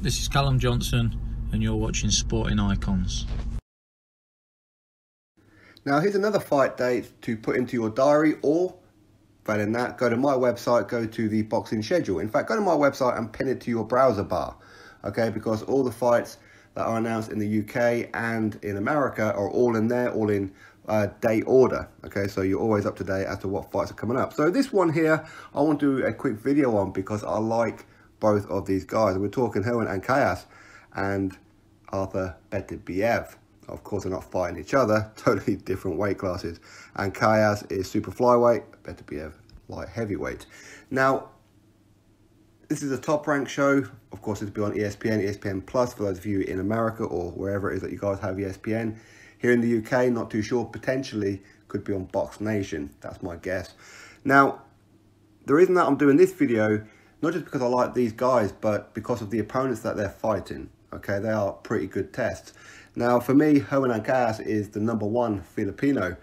This is Callum Johnson and you're watching Sporting Icons. Now here's another fight date to put into your diary, or better than that, go to my website, go to the boxing schedule. In fact, go to my website and pin it to your browser bar, okay, because all the fights that are announced in the UK and in America are all in there, all in date order, okay, so you're always up to date as to what fights are coming up. So this one here, I want to do a quick video on because I like both of these guys. We're talking Jerwin Ancajas and Artur Beterbiev. Of course, they're not fighting each other, totally different weight classes. Ancajas is super flyweight, Beterbiev light heavyweight. Now, this is a top rank show. Of course, it'll be on ESPN, ESPN Plus for those of you in America or wherever it is that you guys have ESPN. Here in the UK, not too sure, potentially could be on Box Nation. That's my guess. Now, the reason that I'm doing this video, not just because I like these guys, but because of the opponents that they're fighting. Okay, they are pretty good tests. Now, for me, Jerwin Ancajas is the #1 Filipino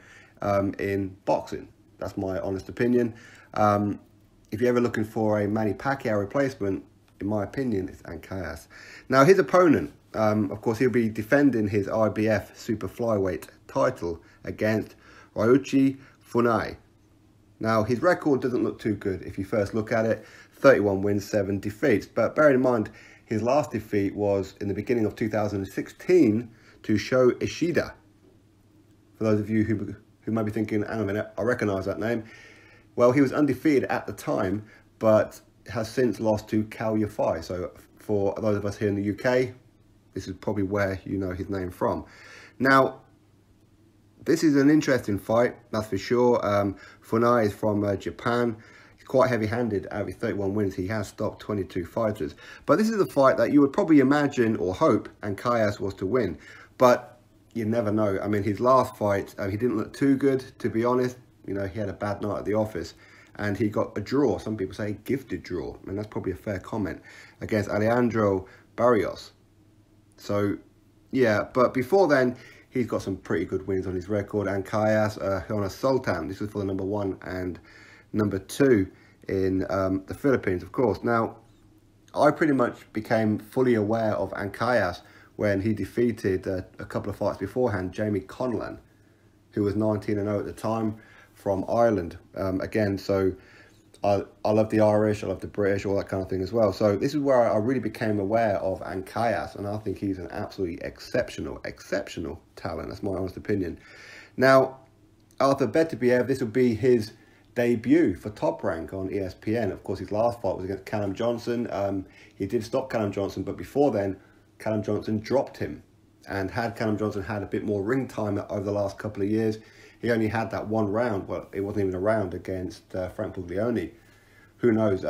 in boxing. That's my honest opinion. If you're ever looking for a Manny Pacquiao replacement, in my opinion, it's Ancajas. Now, his opponent, of course, he'll be defending his IBF Super Flyweight title against Ryuichi Funai. Now, his record doesn't look too good if you first look at it. 31 wins, 7 defeats. But bear in mind, his last defeat was in the beginning of 2016 to Sho Ishida. For those of you who might be thinking, hang on a minute, I recognise that name. Well, he was undefeated at the time, but has since lost to Cal Yafai. So for those of us here in the UK, this is probably where you know his name from. Now, this is an interesting fight, that's for sure. Funai is from Japan. He's quite heavy-handed. Out of his 31 wins, he has stopped 22 fighters. But this is a fight that you would probably imagine or hope Ancajas was to win. But you never know. I mean, his last fight, he didn't look too good, to be honest. You know, he had a bad night at the office. And he got a draw. Some people say gifted draw. And that's probably a fair comment. Against Alejandro Barrios. So, yeah. But before then, he's got some pretty good wins on his record. Ancajas, Jonas Sultan. This is for the #1 and #2 in the Philippines, of course. Now, I pretty much became fully aware of Ancajas when he defeated a couple of fights beforehand, Jamie Conlan, who was 19-0 at the time, from Ireland. Again, so I love the Irish, I love the British, all that kind of thing as well. So this is where I really became aware of Ancajas, and I think he's an absolutely exceptional talent. That's my honest opinion. Now, Artur Beterbiev, this will be his debut for Top Rank on ESPN. Of course, his last fight was against Callum Johnson. He did stop Callum Johnson, but before then, Callum Johnson dropped him. And had Callum Johnson had a bit more ring time over the last couple of years, he only had that one round. Well, it wasn't even a round against Frank Puglioni. Who knows?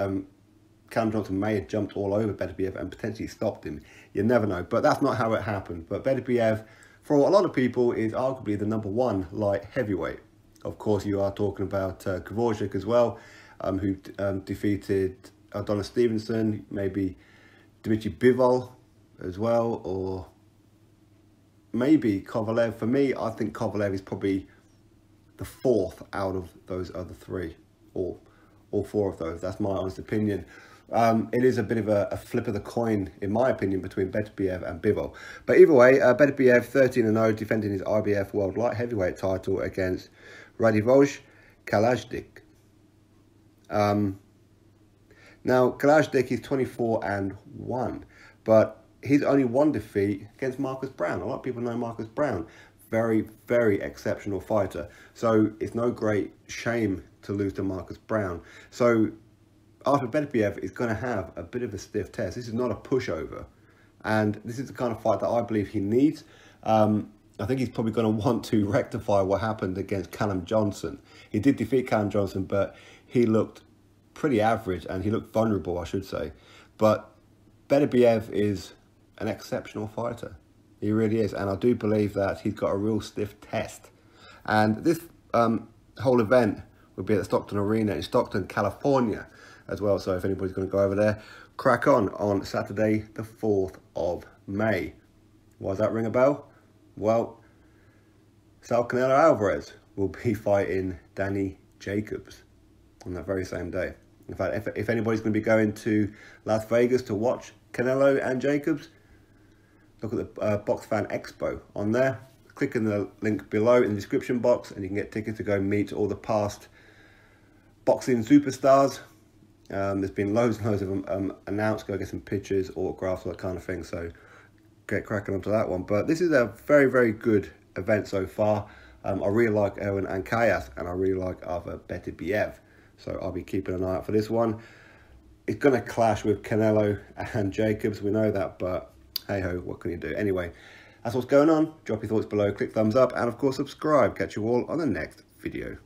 Callum Johnson may have jumped all over Beterbiev and potentially stopped him. You never know. But that's not how it happened. But Beterbiev, for a lot of people, is arguably the #1 light heavyweight. Of course, you are talking about Dvorak as well, who defeated Adonis Stevenson, maybe Dmitry Bivol as well, or maybe Kovalev. For me, I think Kovalev is probably the 4th out of those other 3, or all 4 of those. That's my honest opinion. It is a bit of a flip of the coin, in my opinion, between Beterbiev and Bivol. But either way, Beterbiev 13-0, defending his IBF World Light Heavyweight title against Radivoj Kalajdzic. Now, Kalajdzic is 24-1, but he's only 1 defeat against Marcus Browne. A lot of people know Marcus Browne. Very, very exceptional fighter. So it's no great shame to lose to Marcus Browne. So Artur Beterbiev is going to have a bit of a stiff test. This is not a pushover. And this is the kind of fight that I believe he needs. I think he's probably going to want to rectify what happened against Callum Johnson. He did defeat Callum Johnson, but he looked pretty average and he looked vulnerable, I should say. But Beterbiev is an exceptional fighter. He really is. And I do believe that he's got a real stiff test. And this whole event will be at the Stockton Arena in Stockton, California as well. So if anybody's going to go over there, crack on Saturday, the 4th of May. Why does that ring a bell? Well, Sal Canelo Alvarez will be fighting Danny Jacobs on that very same day. In fact, if anybody's going to be going to Las Vegas to watch Canelo and Jacobs, look at the Box Fan Expo on there. Click in the link below in the description box and you can get tickets to go meet all the past boxing superstars. There's been loads and loads of them announced. Go get some pictures, autographs, all that kind of thing. So get cracking onto that one. But this is a very, very good event so far. I really like Jerwin Ancajas and I really like Artur Beterbiev. So I'll be keeping an eye out for this one. It's going to clash with Canelo and Jacobs. We know that, but hey ho, what can you do? Anyway, that's what's going on. Drop your thoughts below, click thumbs up, and of course subscribe. Catch you all on the next video.